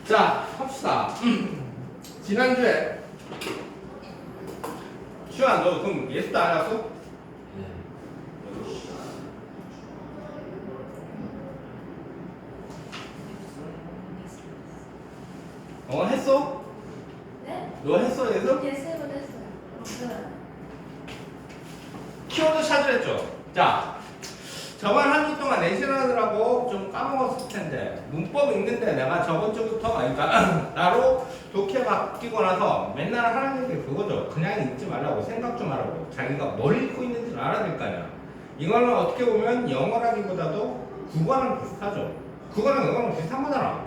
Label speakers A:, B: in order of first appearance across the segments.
A: 자, 합시다. 지난주에 시환 너 그럼 예스도 안 했어?
B: 네.
A: 했어?
C: 네?
A: 너 했어 예스?
C: 예, 세번 했어요.
A: 키워드 찾으랬죠? 자, 저번 한 주 동안 내신하느라고 좀 까먹었을 텐데 문법 읽는데 내가 저번 주부터 그러니까 나로 독해 바뀌고 나서 맨날 하는 얘기 그거죠. 그냥 읽지 말라고 생각 좀 하라고. 자기가 뭘 읽고 있는지를 알아야 될 거 아니야. 이거는 어떻게 보면 영어라기보다도 국어랑 비슷하죠. 국어랑 영어랑 비슷한 거잖아.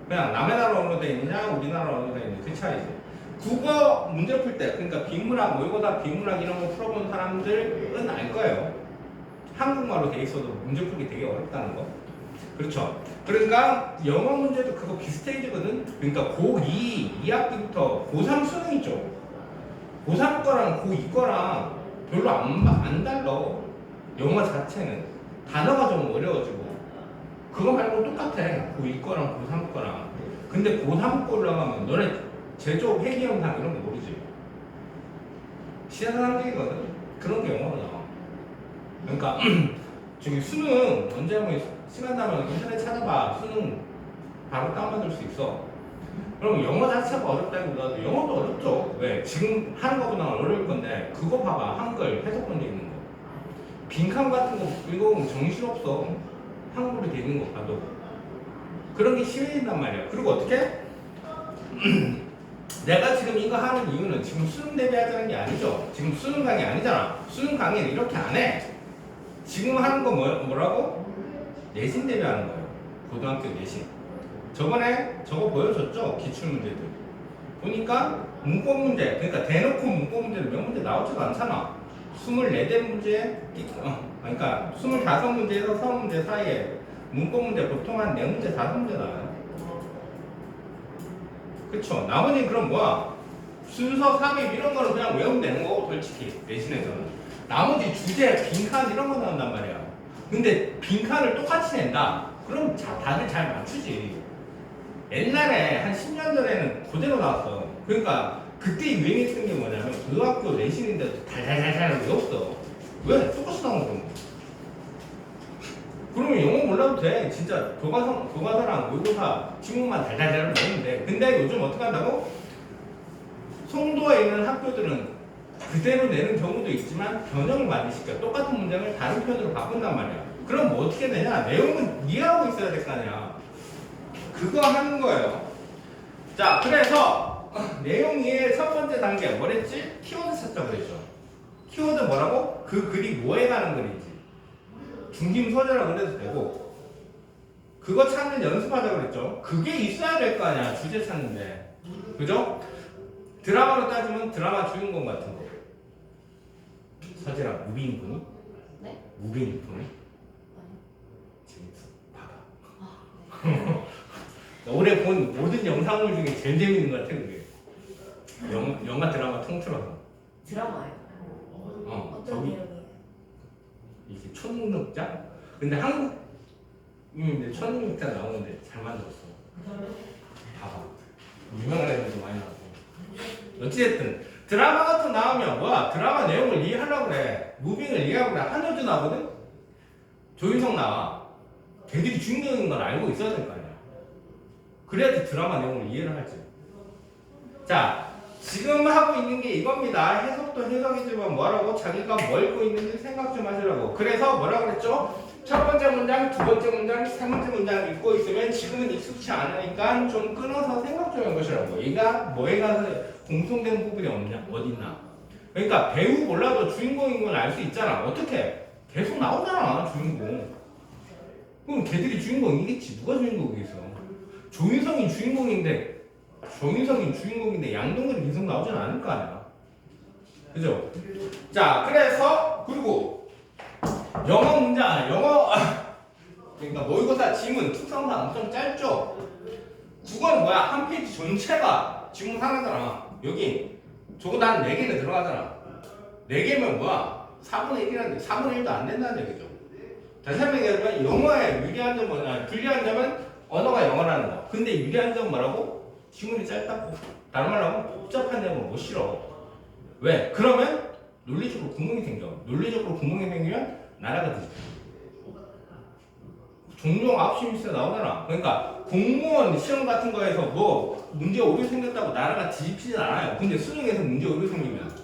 A: 그냥 남의 나라 언어로 돼 있느냐 우리나라 언어로 돼 있느냐 그 차이지. 국어 문제 풀 때 그러니까 빈문학 모의고사 빈문학 이런 거 풀어본 사람들은 알 거예요. 한국말로 돼 있어도 문제 풀기 되게 어렵다는 거. 그렇죠. 그러니까 영어 문제도 그거 비슷해지거든. 그러니까 고2 2학기부터 고3 수능 있죠. 고3 거랑 고2 거랑 별로 안 달라. 영어 자체는 단어가 좀 어려워지고 그거 말고 똑같아. 고2 거랑 고3 거랑. 근데 고3 거 올라가면 너네 제조 회계영상 이런 거 모르지. 시사상식이거든. 그런 게 영어로 나와. 그러니까 저기 수능 언제 한번 시간 나면 인터넷 찾아봐. 수능 바로 다운받을 수 있어. 그럼 영어 자체가 어렵다기보다도 영어도 어렵죠. 왜? 지금 하는 것보다 어려울 건데 그거 봐봐. 한글 해석 문제 있는 거. 빈칸 같은 거 읽어보면 정신없어. 한글로 돼 있는 거 봐도. 그런 게 심해진단 말이야. 그리고 어떻게? 내가 지금 이거 하는 이유는 지금 수능 대비하자는 게 아니죠. 지금 수능 강의 아니잖아. 수능 강의는 이렇게 안 해. 지금 하는 거 뭐라고? 내신 대비하는 거예요. 고등학교 내신. 저번에 저거 보여줬죠? 기출문제들. 보니까 문법 문제, 그러니까 대놓고 문법 문제를 몇 문제 나오지도 않잖아. 24대 문제, 그러니까 25문제에서 30문제 사이에 문법 문제 보통 한 4문제, 5문제 나와요. 그쵸? 나머지 그럼 뭐야? 순서, 삽입 이런 거는 그냥 외우면 되는 거고, 솔직히 내신에서는. 나머지 주제, 빈칸 이런 거 나온단 말이야. 근데 빈칸을 똑같이 낸다? 그럼 다들 잘 맞추지. 옛날에 한 10년 전에는 그대로 나왔어. 그러니까 그때 유행했던 게 뭐냐면 고등학교 내신인데도 달달달달 외웠어. 왜? 똑같이 나온 거야. 그러면 영어 몰라도 돼. 진짜 교과서랑 모의고사 지문만 달달달 외우면 돼. 근데 요즘 어떻게 한다고? 송도에 있는 학교들은 그대로 내는 경우도 있지만 변형을 많이 시켜. 똑같은 문장을 다른 표현으로 바꾼단 말이야. 그럼 뭐 어떻게 되냐? 내용은 이해하고 있어야 될 거 아니야. 그거 하는 거예요. 자, 그래서 내용 이해의 첫 번째 단계 뭐랬지? 키워드 찾자고 그랬죠. 키워드 뭐라고? 그 글이 뭐에 관한 글인지. 중심 소재라고 그래도 되고 그거 찾는 연습하자고 그랬죠. 그게 있어야 될 거 아니야. 주제 찾는데. 그죠? 드라마로 따지면 드라마 주인공 같은 거. 서재랑 무비인분이?
C: 네?
A: 무비인분이?
C: 아니요.
A: 재밌어. 봐봐.
C: 아, 네.
A: 올해 본 모든 영상물 중에 제일 재밌는 것 같아 그게. 영화 드라마 통틀어서.
C: 드라마예요? 어떤
A: 저기
C: 내용이에요?
A: 이게 천문학자? 근데 한국인데 천문학자 나오는데 잘 만들었어. 봐봐. 유명한 애들도 많이 나오고. 어찌됐든 드라마 같은 거 나오면 뭐야? 드라마 내용을 이해하려고 그래. 무빙을 이해하고 그래. 한효주 나거든? 조인성 나와. 걔들이 주인공인 걸 알고 있어야 될 거 아니야. 그래야지 드라마 내용을 이해를 하지. 자, 지금 하고 있는 게 이겁니다. 해석도 해석이지만 뭐라고? 자기가 뭐 읽고 있는지 생각 좀 하시라고. 그래서 뭐라 그랬죠? 첫 번째 문장, 두 번째 문장, 세 번째 문장 읽고 있으면 지금은 익숙치 않으니까 좀 끊어서 생각 좀 해보시라고. 얘가 뭐에 가서 공통된 부분이 어딨나? 그러니까 배우 몰라도 주인공인 건 알 수 있잖아. 어떻게? 계속 나오잖아, 주인공. 그럼 걔들이 주인공이겠지. 누가 주인공이겠어? 조인성이 주인공인데 양동근이 계속 나오진 않을 거 아니야. 그죠? 자, 그래서 그리고 영어 문장, 그러니까 모의고사 지문 특성상 엄청 짧죠? 국어는 뭐야? 한 페이지 전체가 지문 하나잖아. 여기 저거 난 4개는 들어가잖아. 4개면 뭐야? 4분의 1이라는데 4분의 1도 안 된다는 얘기죠. 다시 한번 얘기하면 영어에 유리한 점은 불리한 점은 언어가 영어라는 거. 유리하다. 근데 유리한 점 뭐라고? 지문이 짧다고. 다른 말로 하면 복잡한 내용을 못 실어. 왜? 그러면 논리적으로 구멍이 생겨. 논리적으로 구멍이 생기면 나라가 되지. 종종 압수민세 나오잖아. 그러니까 공무원 시험 같은 거에서 뭐 문제 오류 생겼다고 나라가 뒤집히진 않아요. 근데 수능에서 문제 오류 생기면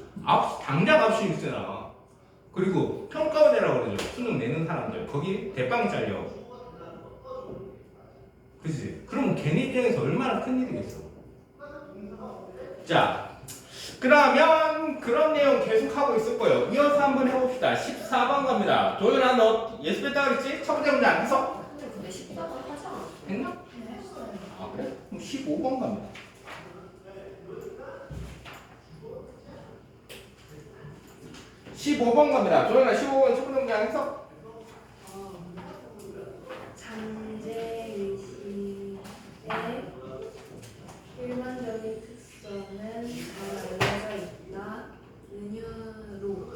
A: 당장 압수민세 나와. 그리고 평가원이라고 그러죠. 수능 내는 사람들 거기 대빵 잘려. 그치? 그럼 걔네 입장에서 얼마나 큰일이겠어. 자, 그러면 그런 내용 계속하고 있을 거예요. 이어서 한번 해봅시다. 14번 갑니다. 도윤아 너 예습 했다 그랬지? 첫 번째 문제 안 했어?
C: 근데 14번 하잖아.
A: 했나? 아 그래? 그럼 15번 갑니다. 15번 갑니다. 도윤아 15번 첫 번째 문제 안 했어?
B: 잠재의식의 일반적인 특성은 잘 알려져 있다. 은유로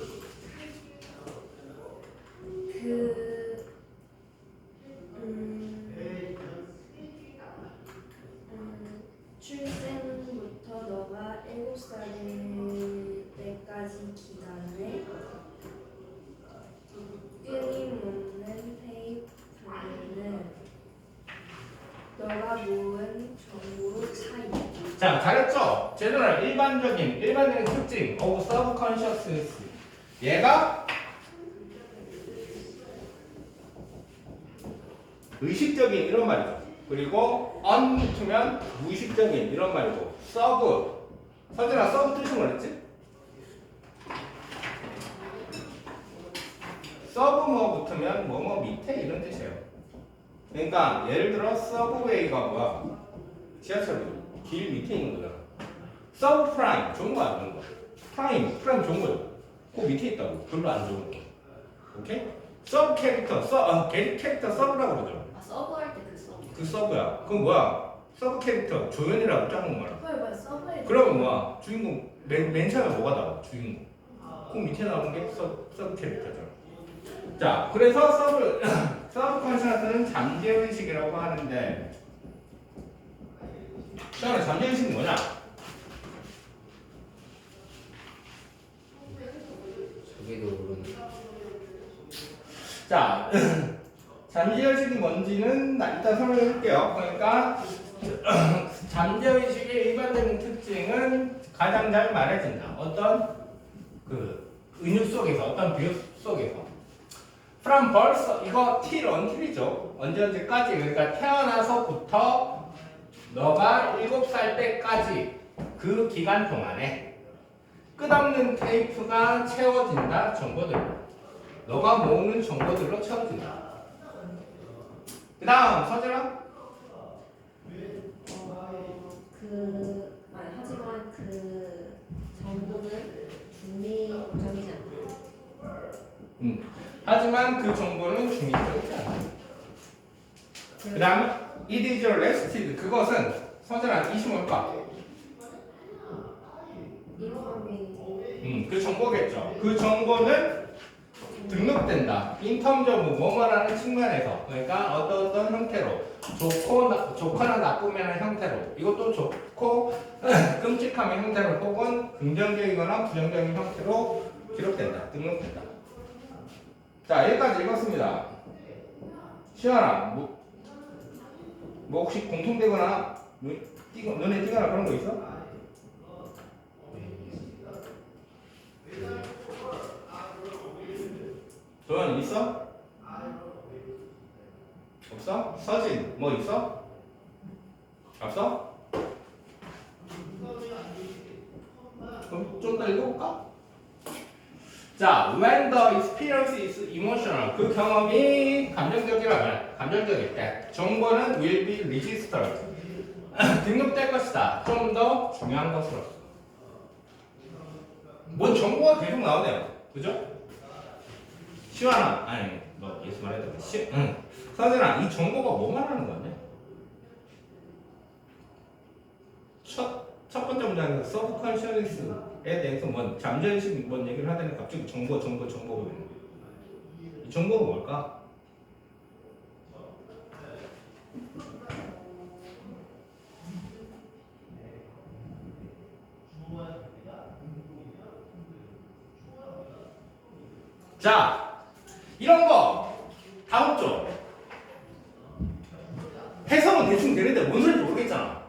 B: 출생부터 너가 7살일 때까지 기간에 끊임없는 테이프는 너가 모은 정보로 차이.
A: 자 잘했죠? 제너럴 일반적인 특징 of subconsciousness. 얘가 의식적인 이런 말이죠. 그리고 un붙으면 무의식적인 이런 말이고 sub 서진아 sub 뜻이 뭐랬지? sub 뭐 붙으면 뭐뭐 밑에 이런 뜻이에요. 그러니까 예를 들어 서브웨이가 뭐야? 지하철 길 밑에 있는 거잖아. 서브 프라임 좋은 거 안 좋은 거? 프라임 좋은 거죠. 그 밑에 있다고. 별로 안 좋은 거. 오케이? 서브 캐릭터 캐릭터 서브라고 그러죠.
C: 아 서브할 때 그 서브.
A: 그 서브야. 그건 뭐야? 서브 캐릭터 조연이라고 짝은 거야.
B: 헐, 서브에
A: 그러면 뭐야? 주인공 맨 처음에 뭐가 나와? 주인공. 그 밑에 나오는 게 서브 캐릭터잖아. 자, 그래서 서브 컨셔스는 잠재의식이라고 하는데 시원해 잠재의식은 뭐냐?
D: 자기도 모르는.
A: 자, 잠재의식이 뭔지는 일단 설명해 줄게요. 그러니까 잠재의식의 일반적인 특징은 가장 잘 말해진다. 어떤 그 은유 속에서, 어떤 비유 속에서. from birth, 이거 till until이죠. 언제까지? 그러니까 태어나서부터 너가 7살 때까지 그 기간 동안에 끝없는 테이프가 채워진다. 정보들로. 너가 모으는 정보들로 채워진다. 그 다음 서재랑
C: 하지만 그 정보는 중립적이지 않다.
A: 하지만 그 정보는 중립적이지 않다. 그 다음 it is rested. 그것은 서재랑 이시 뭘까?
C: 인форм이
A: 그 정보겠죠. 그 정보는 등록된다. 인텀저브 뭐뭐라는 측면에서. 그러니까 어떤 형태로 좋거나 나쁘면 형태로. 이것도 좋고 끔찍함의 형태로 혹은 긍정적이거나 부정적인 형태로 기록된다. 등록된다. 자 여기까지 읽었습니다. 시연아 뭐 혹시 공통되거나 눈에 띄거나 그런 거 있어? 도현 있어? 없어? 서진 뭐 있어? 없어? 그럼 좀 더 읽어볼까? 자, when the experience is emotional, 그 경험이 감정적일 때 정보는 will be registered, 등록될 것이다. 좀 더 중요한 것으로. 뭔 정보가 계속 나오네요. 그죠? 시환아, 아니, 너 예수 말했다. 서진아, 이 정보가 뭐 말하는 거냐? 첫 번째 문장에서 서브컨셔니스에 대해서 뭔 잠재의식 뭔 얘기를 하더니 갑자기 정보가 되는 거야. 이 정보가 뭘까? 자, 이런 거 다 없죠? 해석은 대충 되는데 뭔 소리인지 모르겠잖아.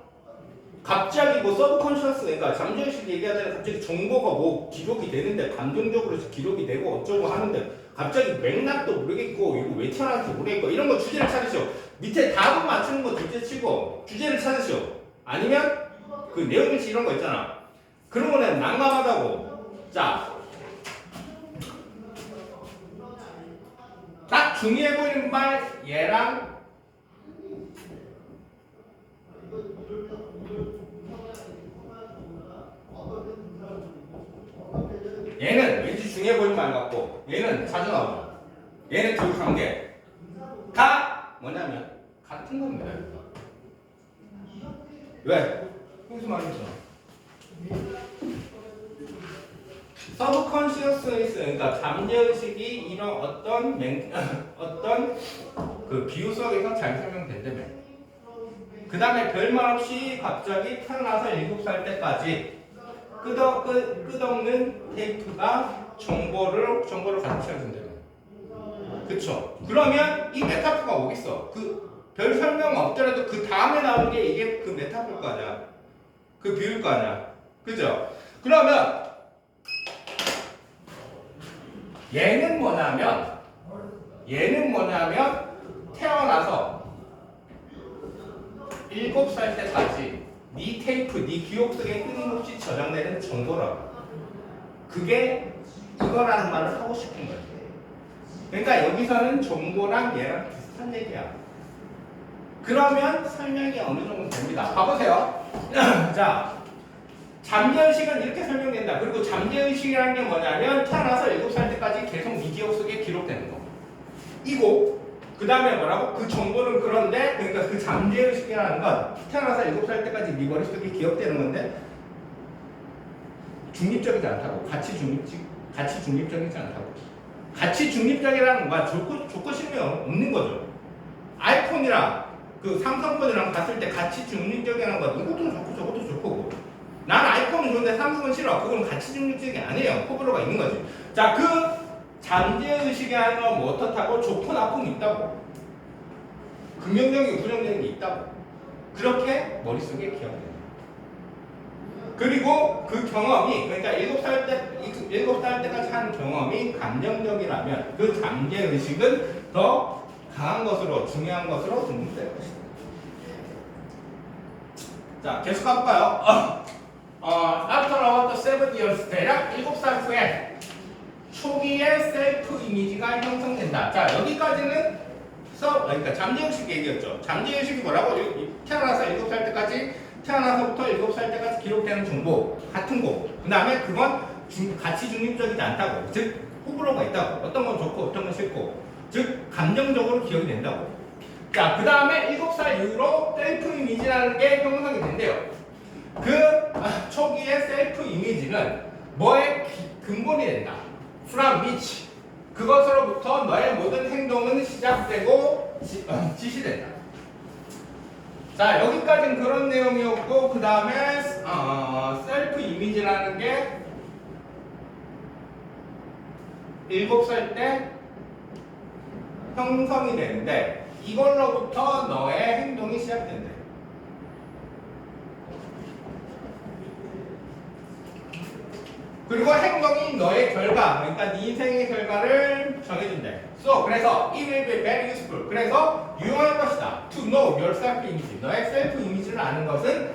A: 갑자기 뭐 서브컨셔스, 그러니까 잠재의식 얘기하다가 갑자기 정보가 뭐 기록이 되는데 감정적으로 기록이 되고 어쩌고 하는데 갑자기 맥락도 모르겠고 이거 왜 태어났는지 모르겠고 이런 거 주제를 찾으시오. 밑에 답은 맞추는 거 둘째 치고 주제를 찾으시오. 아니면 그 내용일치 이런 거 있잖아. 그런 거는 난감하다고. 자, 딱 중요해 보이는 말 얘랑 얘는 왠지 중요해 보이는 말 같고 얘는 자주 나오죠. 얘는 두 관계가 뭐냐면 같은 겁니다. 왜? 무슨 말이죠? 서브컨시어스니스, 그러니까 잠재의식이 이런 어떤 그 비유 속에서 잘 설명된다며. 그 다음에 별말 없이 갑자기 태어나서 7살 때까지 끝없는 테이프가 정보를 같이 해준다며. 그쵸? 그러면 이 메타포가 오겠어. 그 별 설명 없더라도 그 다음에 나오는 게 이게 그 메타포일 거 아니야. 그 비유일 거 아니야. 그죠? 그러면 얘는 뭐냐면 태어나서 7살 때까지 네 테이프, 네 기억 속에 끊임없이 저장되는 정보라고. 그게 이거라는 말을 하고 싶은 거지. 그러니까 여기서는 정보랑 얘랑 비슷한 얘기야. 그러면 설명이 어느 정도 됩니다. 봐보세요. 자, 잠재의식은 이렇게 설명된다. 그리고 잠재의식이라는 게 뭐냐면 태어나서 7살 때까지 계속 네 기억 속에 기록되는 거. 이고 그 다음에 뭐라고? 그 정보는 그런데 그러니까 그 잠재의식이라는 건 태어나서 7살 때까지 네 머릿속에 기억되는 건데 중립적이지 않다고. 가치 중립적이지 않다고. 가치 중립적이라는 건 좋고 싫으면 없는 거죠. 아이폰이랑 그 삼성폰이랑 봤을 때 가치 중립적이라는 건 이것도 좋고 저것도 좋고. 난 아이폰은 좋은데 삼성은 싫어. 그건 가치 중립적이 아니에요. 호불호가 있는 거지. 자, 그 잠재의식이라는 건 뭐 어떻다고? 좋고 나쁨이 있다고. 긍정적이고 부정적인 게 있다고. 그렇게 머릿속에 기억돼요. 그리고 그 경험이, 그러니까 7살 때까지 한 경험이 감정적이라면 그 잠재의식은 더 강한 것으로, 중요한 것으로 등록될 것이다. 자, 계속 가볼까요? After about 7 years, 대략 7살 후에 초기의 셀프 이미지가 형성된다. 자, 여기까지는 그러니까 잠재의식 얘기였죠. 잠재의식이 뭐라고? 태어나서 7살 때까지, 태어나서부터 7살 때까지 기록되는 정보 같은 거. 그 다음에 그건 가치 중립적이지 않다고. 즉, 호불호가 있다고. 어떤 건 좋고 어떤 건 싫고. 즉, 감정적으로 기억이 된다고. 자, 그 다음에 7살 이후로 셀프 이미지라는 게 형성이 된대요. 그 초기의 셀프 이미지는 뭐의 근본이 된다. From which 그것으로부터 너의 모든 행동은 시작되고 지시된다. 자, 여기까지는 그런 내용이었고 그 다음에 셀프 이미지라는 게 7살 때 형성이 되는데 이걸로부터 너의 행동이 시작된대. 그리고 행동이 너의 결과, 그러니까 네 인생의 결과를 정해준대. So, 그래서 it will be very useful. 그래서 유용할 것이다. To know your self image. 너의 셀프 이미지를 아는 것은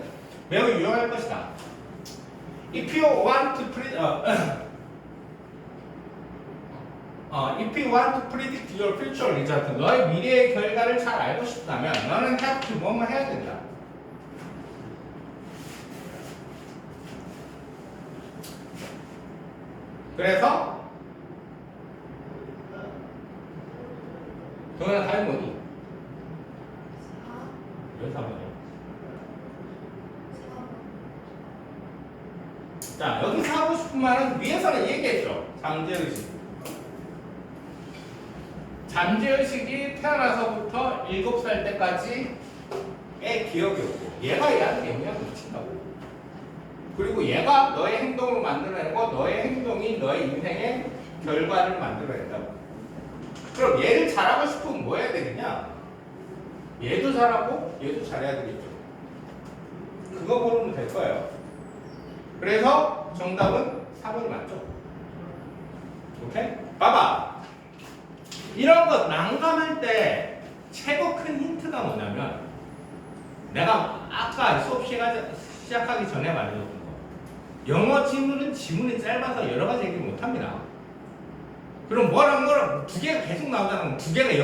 A: 매우 유용할 것이다. If you want to predict your future result, 너의 미래의 결과를 잘 알고 싶다면 너는 have to 뭐뭐 해야 된다. 그래서 동현아 답이 뭐니? 몇 사번이야? 자, 여기서 하고 싶은 말은 위에서는 얘기했죠. 잠재의식이 태어나서부터 7살 때까지의 기억이었고 얘가 얘한테 영향을 미친다고. 그리고 얘가 너의 행동을 만들어내고 너의 행동이 너의 인생의 결과를 만들어낸다고. 그럼 얘를 잘하고 싶으면 뭐 해야 되겠냐? 얘도 잘하고 얘도 잘해야 되겠죠. 그거 고르면 될 거예요. 그래서 정답은 4번이 맞죠? 오케이? 봐봐. 이런 거 난감할 때 최고 큰 힌트가 뭐냐면 내가 아까 수업 시작하기 전에 말해줬던 거. 영어 지문이 짧아서 여러 가지 얘기 못합니다. 그럼 뭐랑 두 개가 계속 나오잖아. 두 개가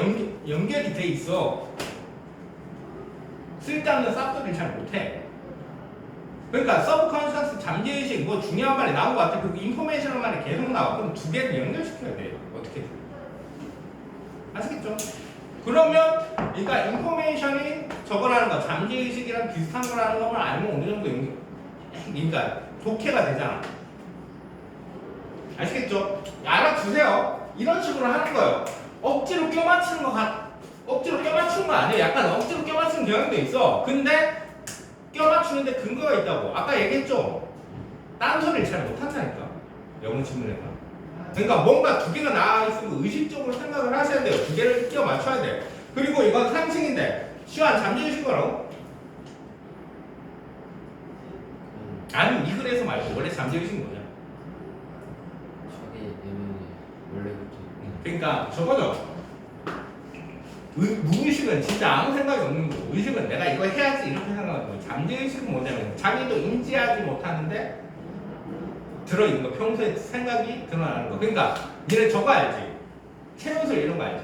A: 연결이 돼 있어. 쓸데없는 쌉소리를 잘 못해. 그러니까 서브컨셔스 잠재의식 뭐 중요한 말이 나온 것 같아. 그리고 인포메이션한 말이 계속 나와. 그럼 두 개를 연결시켜야 돼. 어떻게든. 아시겠죠? 그러면 그러니까 인포메이션이 저거라는 거 잠재의식이랑 비슷한 거라는 걸 알면 어느 정도 그러니까 독해가 되잖아. 아시겠죠? 알아두세요. 이런 식으로 하는 거예요. 억지로 껴맞추는 거 아니에요. 약간 억지로 껴맞추는 경향도 있어. 근데 껴맞추는데 근거가 있다고. 아까 얘기했죠? 딴소리를 잘 못한다니까. 영어 지문에는. 그러니까 뭔가 두 개가 나와 있으면 의식적으로 생각을 하셔야 돼요. 두 개를 끼워 맞춰야 돼. 그리고 이건 상식인데 시환 잠재의식 거라고? 아니 이 글에서 말고 원래 잠재의식은 뭐냐?
D: 저게 내면에 원래부터
A: 그러니까 저거죠. 무의식은 진짜 아무 생각이 없는 거고 의식은 내가 이거 해야지 이렇게 생각하는 거고 잠재의식은 뭐냐면 자기도 인지하지 못하는데 들어있는 거 평소에 생각이 드러나는 거. 그러니까 니네 저거 알지? 체면술 이런 거 알지?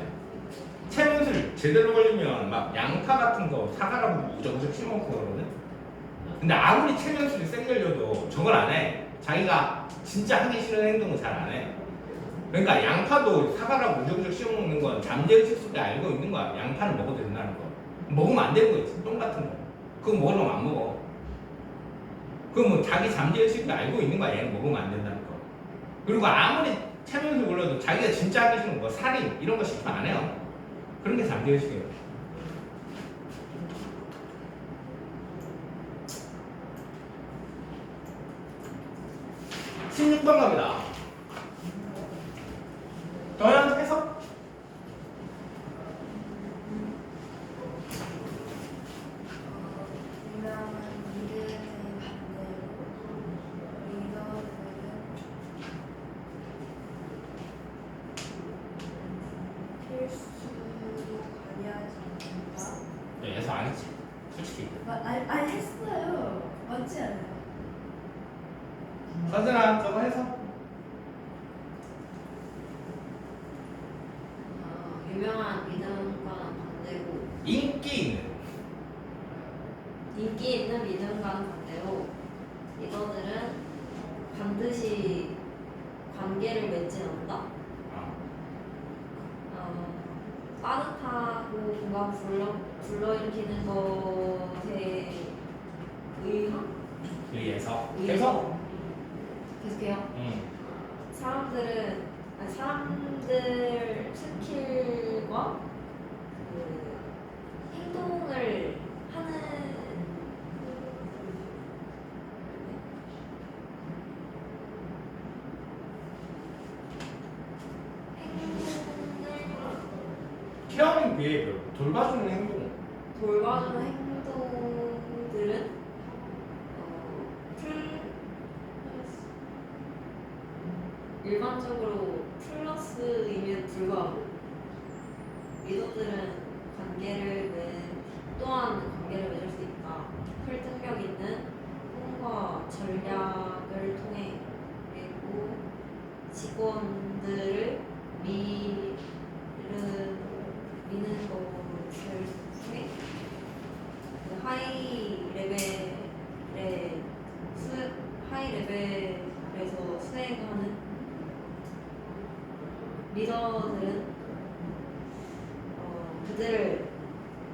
A: 체면술 제대로 걸리면 막 양파 같은 거 사과라고 우적우적 씹어먹고 그러거든? 근데 아무리 체면술이 쌩 걸려도 저걸 안 해. 자기가 진짜 하기 싫은 행동을 잘 안 해. 그러니까 양파도 사과라고 우적우적 씹어먹는 건 잠재의식 속에 알고 있는 거야. 양파를 먹어도 된다는 거. 먹으면 안 되는 거 있지. 똥 같은 거. 그거 먹으면 안 먹어. 그건 뭐 자기 잠재의식을 알고 있는 거야. 얘는 먹으면 안 된다는 거. 그리고 아무리 체면술 걸려도 자기가 진짜 하기 싫은 거 살인 이런 거 싫으면 안 해요. 그런 게 잠재의식이에요. 16번 갑니다. 동현 해석.
B: 유명한 미드의 반대로 리더들은 필수로 관여하지 않는다.
A: 네, 해석 안 했지. 솔직히.
B: 아니 했어요. 맞지 않아요?
A: 선생아 저거 해석.
C: 유명한 믿음과는 반대로
A: 인기
C: 인기 있는 믿음과는 반대로 리더들은 반드시 관계를 맺지 않는다. 빠듯하고 뭔가 불러일으키는 것에
A: 의해서.
C: 의해서 계속해요.
A: 응.
C: 사람들 스킬과 그 행동을 하는
A: 케어링 비헤이비어 돌봐주는 행동.
C: 돌봐주는 행동들은 일반적으로 플러스임에도 불구하고 리더들은 또한 관계를 맺을 수 있다. 설득력 있는 꿈과 전략을 통해 그리고 직원들을 미는 것을 통해 하이 레벨에서 수행하는 리더들은 그들을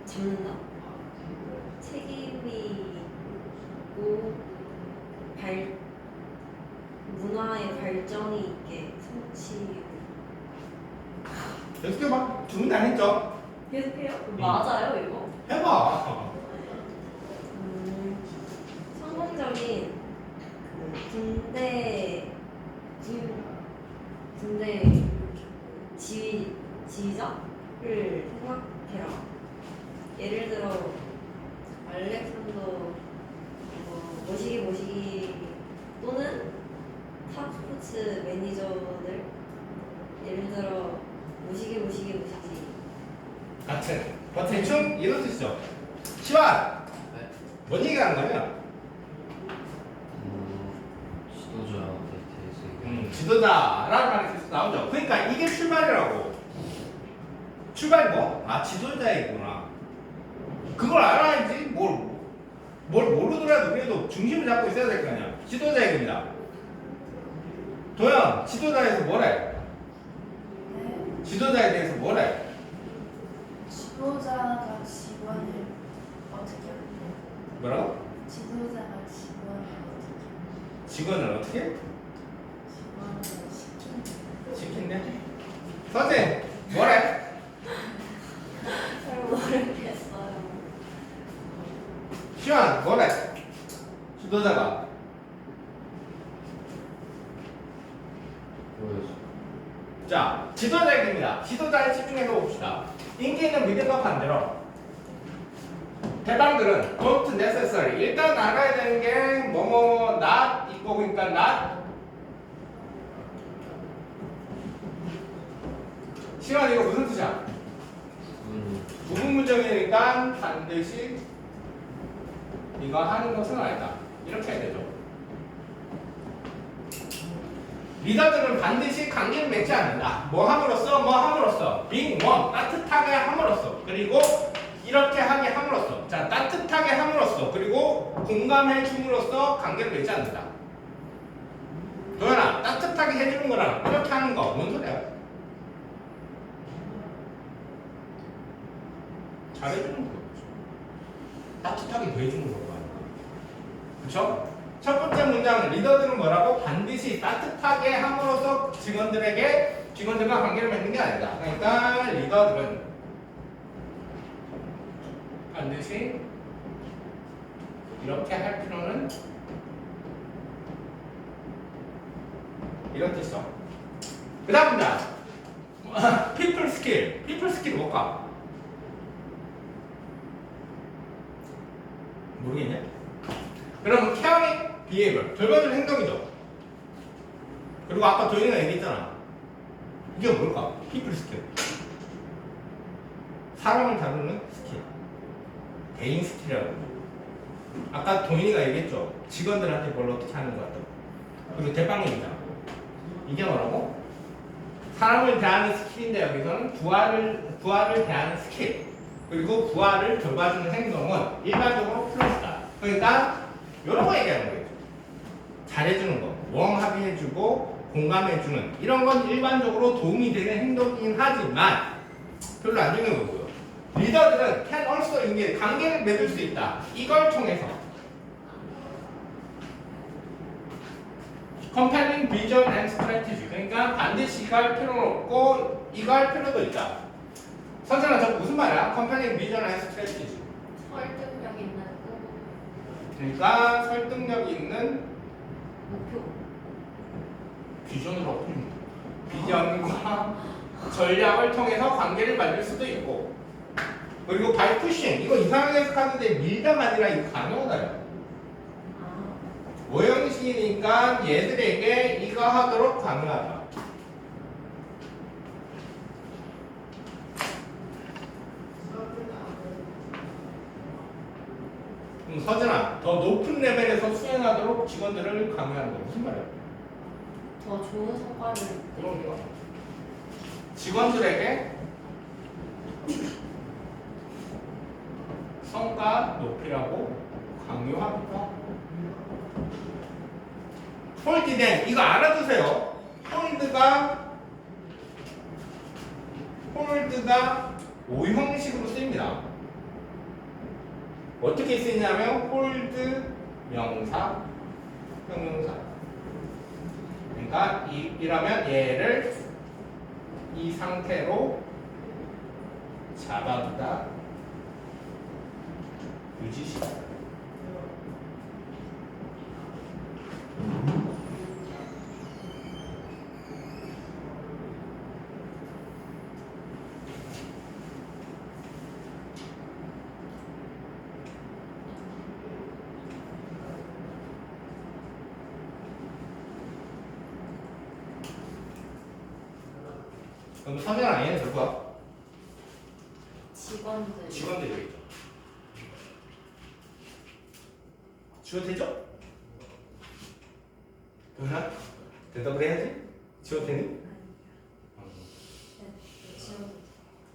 C: 잡는다. 책임이 있고 문화의 발전이 있게 성취.
A: 계속해봐. 두 분 다 했죠?
C: 계속해요? 맞아요 이거?
A: 해봐.
C: 성공적인 그 군대
A: 대충 이런 뜻이죠. 시완
D: 네.
A: 뭔 얘기하는 거냐?
D: 지도자한테 대해서
A: 지도자라는 말이 계속 나오죠. 그러니까 이게 출발이라고. 출발이 뭐? 아 지도자이구나. 그걸 알아야지. 뭘 모르더라도 그래도 중심을 잡고 있어야 될 거 아니야. 지도자 얘기입니다. 도현, 지도자에서 뭐래?
B: 네.
A: 지도자에 대해서 뭐래?
B: 지도자가 직원을 어떻게 하는데?
A: 뭐라고?
B: 지도자가 직원을 어떻게 하는데?
A: 직원을 어떻게?
B: 직원을 시키는.
A: 시킨대? 선생 뭐래?
C: 잘 모르겠어요.
A: 시완 뭐래? 지도자가
D: 보여줘.
A: 자 지도자 얘기입니다. 지도자에 집중해서 봅시다. 인기는 믿음과 반대로 대방들은 don't necessary 일단 알아야 되는 게 뭐뭐 not 있고 그러니까 not 시완 이거 무슨 뜻이야? 부분 문장이니까 반드시 이거 하는 것은 아니다. 이렇게 해야 되죠. 리더들은 반드시 관계를 맺지 않는다. 뭐 함으로써? 뭐 함으로써? being one, 따뜻하게 함으로써. 그리고 이렇게 하게 함으로써. 자, 따뜻하게 함으로써. 그리고 공감해 줌으로써 관계를 맺지 않는다. 도현아, 따뜻하게 해주는 거랑 이렇게 하는 거 뭔 소리야? 잘해주는 거죠. 따뜻하게 대해주는 거고. 그렇죠? 첫 번째 문장은 리더들은 뭐라고? 반드시 따뜻하게 함으로써 직원들과 관계를 맺는 게 아니다. 그러니까 리더들은 반드시 이렇게 할 필요는 이런 뜻이죠. 그 다음 문장 people skill. people skill 뭘까? 모르겠냐? 그럼 caring behavior 결과적인 행동이죠. 그리고 아까 도현이가 얘기했잖아. 이게 뭘까? people skill. 사람을 다루는 스킬. 대인 스킬이라고. 아까 도현이가 얘기했죠. 직원들한테 뭘 어떻게 하는 것 같다고. 그리고 대빵입니다. 이게 뭐라고? 사람을 대하는 스킬인데 여기서는 부하를 대하는 스킬. 그리고 부하를 돌봐주는 행동은 일반적으로 플러스다. 그러니까 이런 거 얘기하는 거예요. 잘해주는 거, 웡합의해주고 공감해주는 이런 건 일반적으로 도움이 되는 행동이긴 하지만 별로 안 중요한 거고요. 리더들은 can also engage, 관계를 맺을 수 있다. 이걸 통해서 compelling vision and strategy. 그러니까 반드시 이거 할 필요는 없고 이거 할 필요도 있다. 선생아, 저 무슨 말이야? compelling vision and strategy.
C: 설득력 있는
A: 그러니까 설득력 있는
C: 목표.
A: 비전으로 비전과 전략을 통해서 관계를 만들 수도 있고 그리고 by pushing 이거 이상하게 해석하는데 밀다가 아니라 이거 강요다요. 오형식이니까 얘들에게 이거 하도록 강요하다. 서진아, 더 높은 레벨에서 수행하도록 직원들을 강요하는 거 무슨 말이야?
C: 더 좋은 성과를
A: 그럼요. 직원들에게 성과 높이라고 강요하기도 하고. 홀디된 이거 알아두세요. 홀드가 오형식으로 쓰입니다. 어떻게 쓰이냐면 홀드 명사, 형용사. 그러니까 이라면 얘를 이 상태로 잡아두다, 유지시키다. 그럼 서진아 얘는 될 거야?
C: 직원 직원들.
A: 직원들이겠죠. 주어 되죠? 도현아? 대답을 해야지. 주어 되니?
B: 네, 지워도 돼.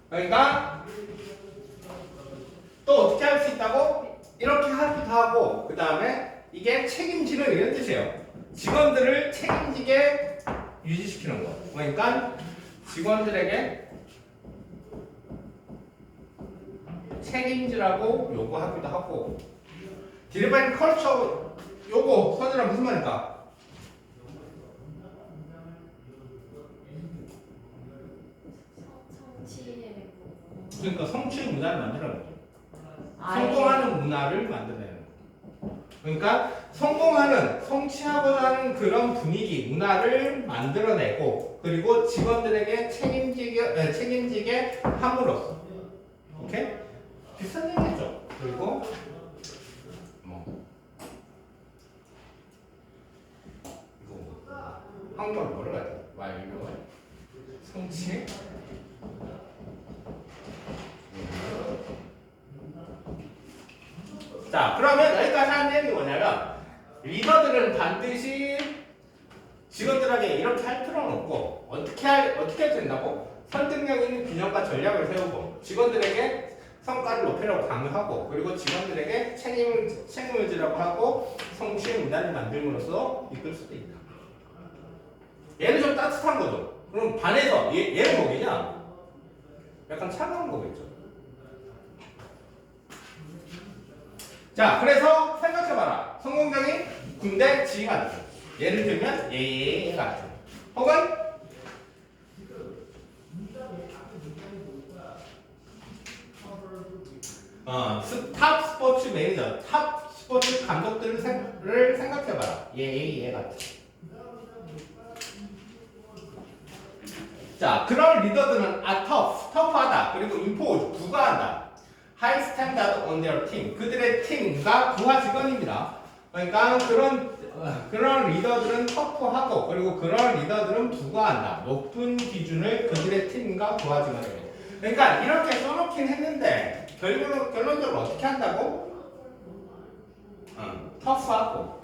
A: 그러니까 또 어떻게 할 수 있다고? 이렇게 하기도 하고 그 다음에 이게 책임지는 이런 뜻이에요. 직원들을 책임지게 유지시키는 거. 그러니까 직원들에게 책임지라고 요구하기도 하고 디리바인 컬처 요거 선이랑 무슨 말일까?
B: 성취의
A: 그러니까 성취의 문화를 만들어내는 거예요.
C: 아예
A: 성공하는 문화를 만들어내는 거예요. 그러니까 성공하는 성취하고자 하는 그런 분위기 문화를 만들어내고 그리고 직원들에게 책임지게 함으로써 오케이? 비슷한 얘기죠. 그리고 뭐 이거 한국말로 뭐를 가야 돼? 완료 성취 자, 그러면 여기까지 하는 내용이 뭐냐면 리더들은 반드시 직원들에게 이렇게 할 필요는 없고 어떻게 해야 된다고? 설득력 있는 균형과 전략을 세우고 직원들에게 성과를 높이려고 강요하고 그리고 직원들에게 책임을 지라고 하고 성취의 문화를 만들므로써 이끌 수도 있다. 얘는 좀 따뜻한 거죠. 그럼 반해서 얘는 뭐겠냐? 약간 차가운 거겠죠. 자, 그래서 생각해봐라. 성공적인 군대 지휘관. 예를 들면 얘 같은. 혹은 탑 스포츠 매니저, 탑 스포츠 감독들을 생각해봐라. 얘 같은. 자, 그런 리더들은 터프하다. 그리고 임포즈, 부과한다. 하이 스탠다드 on their team. 그들의 팀과 부하 직원입니다. 그러니까 그런 리더들은 터프하고 그리고 그런 리더들은 부과한다. 높은 기준을 그들의 팀과 부하 직원에게. 그러니까 이렇게 써놓긴 했는데 결론적으로 어떻게 한다고? 터프하고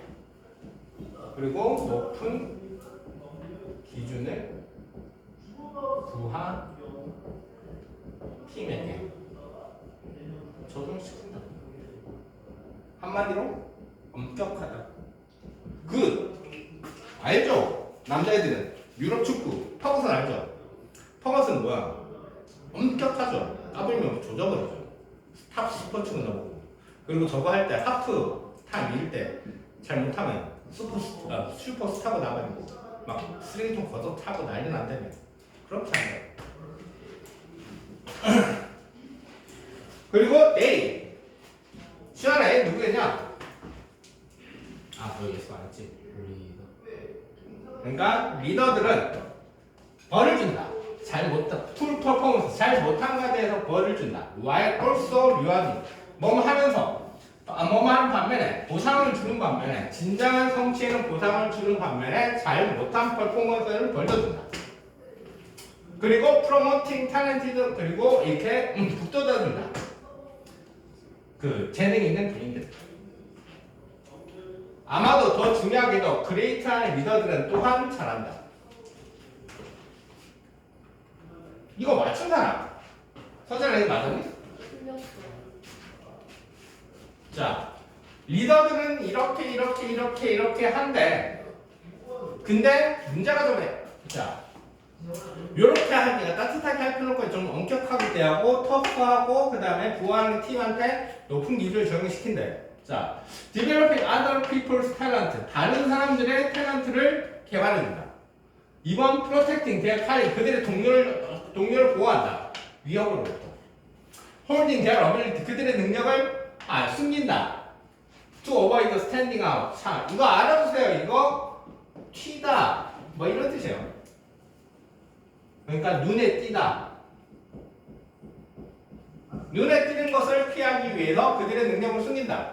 A: 그리고 높은 기준을 부하 팀에게 적용시킨다. 한마디로 엄격하다. 알죠? 남자애들은 유럽 축구 퍼거슨 알죠? 퍼거슨 뭐야? 엄격하죠. 까불면 조져버리죠. 탑 스포츠가 나오고 그리고 저거 할 때 하프 타임 밀 때 잘못하면 슈퍼스타가 나가지고 막 쓰레기통 걷어 타고 난리 난다며. 그렇게 한다. 그리고 내일 시원해 누구겠냐? 여기서 알았지. 그러니까 리더들은 벌을 준다. 풀 퍼포먼스 잘 못한 것에 대해서 벌을 준다. While also rewarding. 뭐뭐 하면서 뭐뭐 하는 반면에 보상을 주는 반면에 진정한 성취에는 보상을 주는 반면에 잘 못한 퍼포먼스를 벌려준다. 그리고 promoting talented 그리고 이렇게 북돋아준다. 재능 있는 개인들. 아마도 더 중요하게도 그레이트한 리더들은 또한 잘한다. 이거 맞춘 사람? 서진아 이거 맞았니?
B: 틀렸어.
A: 자, 리더들은 이렇게 한데 근데 문제가 좀 해. 자, 요렇게 하기가 따뜻하게 할 필요는 없고 좀 엄격하게 대하고 터프하고 그 다음에 부하하는 팀한테 높은 기준을 적용시킨대. 자, developing other people's talent. 다른 사람들의 탤런트를 개발해준다. 2번 protecting their talent. 그들의 동료를 보호한다. 위협으로부터. holding their ability. 그들의 능력을 숨긴다. to avoid standing out. 자, 이거 알아두세요. 이거 튀다. 뭐 이런 뜻이에요. 그러니까 눈에 띄다. 눈에 띄는 것을 피하기 위해서 그들의 능력을 숨긴다.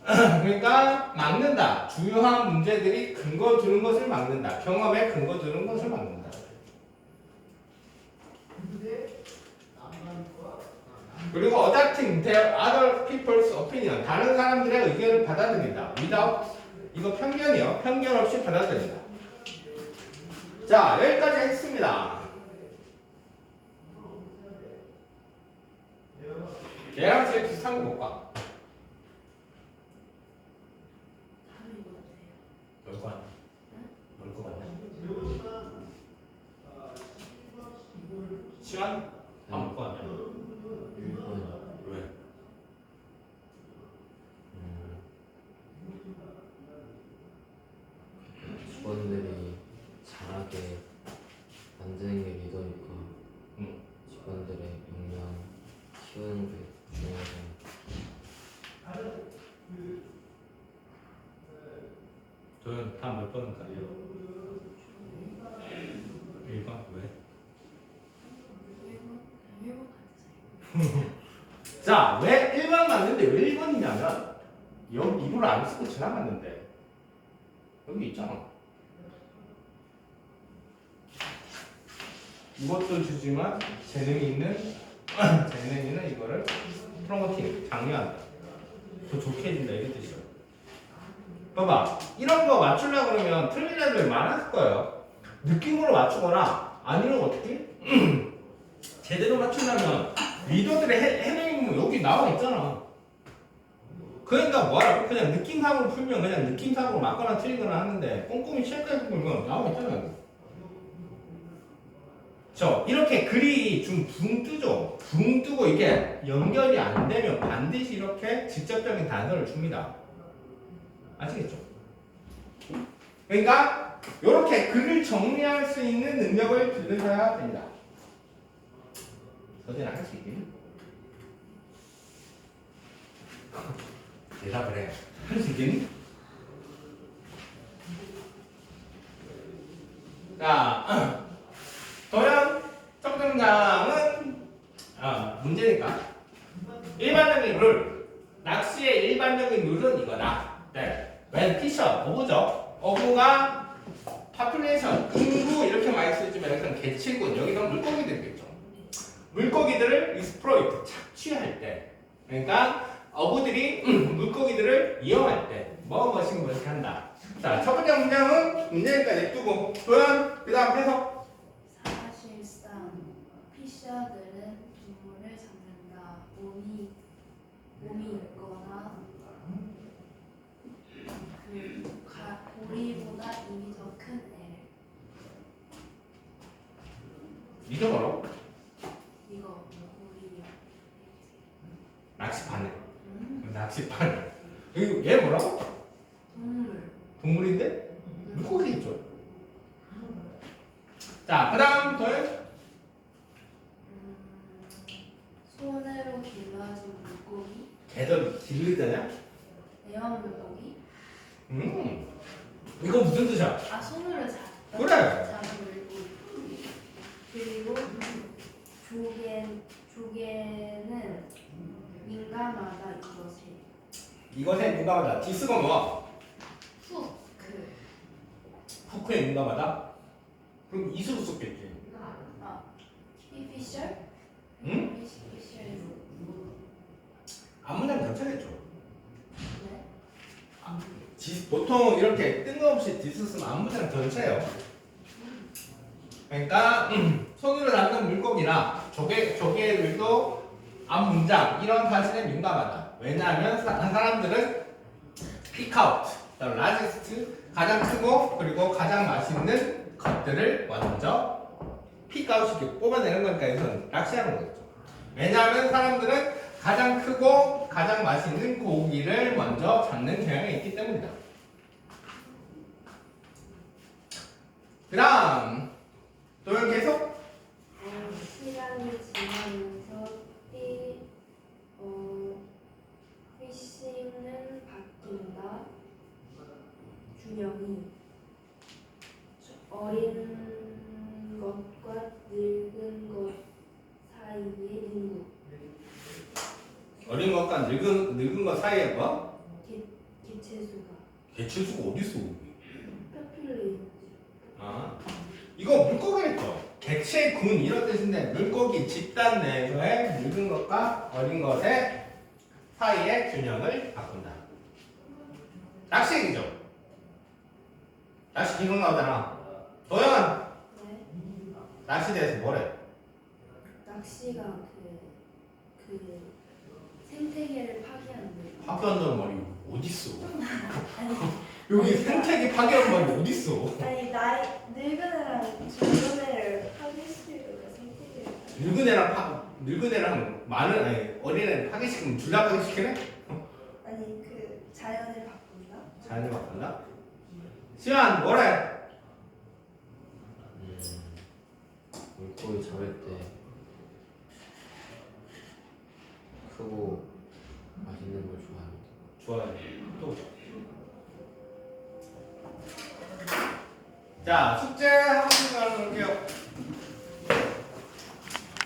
A: 그러니까 막는다. 주요한 문제들이 근거 두는 것을 막는다. 경험에 근거 두는 것을 막는다. 그리고 adapting their other people's opinion. 다른 사람들의 의견을 받아들인다. without 이거 편견이요. 편견 없이 받아들인다. 자, 여기까지 했습니다. 얘랑 제일 비슷한 거 볼까?
B: 답을 읽어도 돼요.
A: 뭘거 같냐? 뭘거 같냐? 시간? 다 뭘거 같냐?
D: 1번
A: 왜?
D: 직원들이 잘하게 만드는 게 리더니까
A: 응.
D: 직원들의 역량 키우는 게 중요하잖아.
A: 저는 다 몇 번은 가요? 1번? 왜?
B: 일본 같아요.
A: 자, 왜 1번 맞는데 왜 1번이냐면 여기 이걸 안 쓰고 지나갔는데 여기 있잖아. 이것도 주지만 재능이 있는 재능이는 이거를 프로모팅, 장려한다. 더 좋게 해준다 이런 뜻이야. 봐봐, 이런 거 맞추려고 그러면 틀린 애들 많았을 거예요. 느낌으로 맞추거나 아니면 어떻게? 제대로 맞추려면 리더들의 해내는 거 여기 나와 있잖아. 그러니까 뭐하라고? 그냥 느낌상으로 풀면 그냥 느낌상으로 맞거나 틀리거나 하는데 꼼꼼히 체크해서 풀면 나와 있잖아요. 이렇게 글이 좀 붕 뜨죠? 붕 뜨고 이게 연결이 안 되면 반드시 이렇게 직접적인 단서를 줍니다. 아시겠죠? 그러니까 이렇게 글을 정리할 수 있는 능력을 기르셔야 됩니다. 서진아 할 수 있겠니? 대답을 해. 할 수 있겠니? 자, 도연 청정장은 문제니까 일반적인 룰, 낚시의 일반적인 룰은 이거다. 네, when 피셔, 어부죠. 어부가 파퓰레이션, 인구 이렇게 많이 쓰지만 여기서는 개체군, 여기서 물고기들이겠죠. 물고기들을 exploit, 착취할 때, 그러니까 어부들이 물고기들을 이용할 때 무엇인가 이렇게 한다. 자, 첫 번째 문장은 문제니까 냅두고 도연, 그 다음 해석.
B: 사실상 피셔들은 동물을 잡는다. 몸이 있거나 고리보다 입이 더 큰 애를.
A: 이게 뭐라고?
B: 이거 고리요.
A: 낚시바늘. 낚시바늘. 여기 얘 뭐라고?
B: 동물.
A: 동물인데? 물고기 있죠. 자, 그 다음 도연.
B: 손으로 길러진 물고기.
A: 개들 길르잖아.
B: 애완 물고기.
A: 이거 무슨 뜻이야?
B: 아, 손으로
A: 그래.
B: 잡은 물고기. 그리고 조개는 민감하다
A: 이것에 민감하다. 디스가 뭐야?
B: 후크.
A: 후크에 민감하다? 그럼 이수로 썼겠지.
B: 피셔?
A: 응?
B: 피셔에서.
A: 앞문장 전체겠죠.
B: 네.
A: 보통 이렇게 뜬금없이 디스 쓰면 앞문장 전체예요. 그러니까 손으로 잡는 물고기나 조개들도 앞문장 이런 사실에 민감하다. 왜냐하면 사람들은 피크아웃, 라지스트 가장 크고 그리고 가장 맛있는 것들을 먼저 피크아웃시키고 뽑아내는 거니까 여기서는 낚시하는 거겠죠. 왜냐하면 사람들은 가장 크고 가장 맛있는 고기를 먼저 잡는 경향이 있기 때문이다. 그 다음 또 계속
B: 시간이 지나면서 피싱은 바뀐다. 균형이 어린 것과 늙은 것 사이의 인구.
A: 어린 것과 늙은 것 사이에 뭐?
B: 개체수가.
A: 개체수가 어딨어?
B: 포퓰레이션.
A: 이거 물고기겠죠? 객체 군 이런 뜻인데 물고기 집단 내에서의 늙은 것과 어린 것의 사이의 균형을 바꾼다. 낚시 얘기죠. 낚시 기록 나오잖아. 도연
B: 네.
A: 낚시에 대해서 뭐래?
B: 낚시가 그 생태계를 파괴하는
A: 파괴한다는 말이 어딨어?
B: 아니
A: 여기 생태계 파괴한 말이 어딨어?
B: 아니 늙은 애랑 젊은 애를 파괴시키려고 생태계를
A: 늙은 애랑 많은 아니 어린애를 파괴시키면 둘 다 파괴시키네?
B: 아니 그 자연을 바꾼다?
A: 자연을 바꾼다? 시안 뭐래?
D: 물고기 잡을 때 크고 맛있는 걸 좋아합니다.
A: 좋아요. 또. 자 숙제 한 번만 할게요.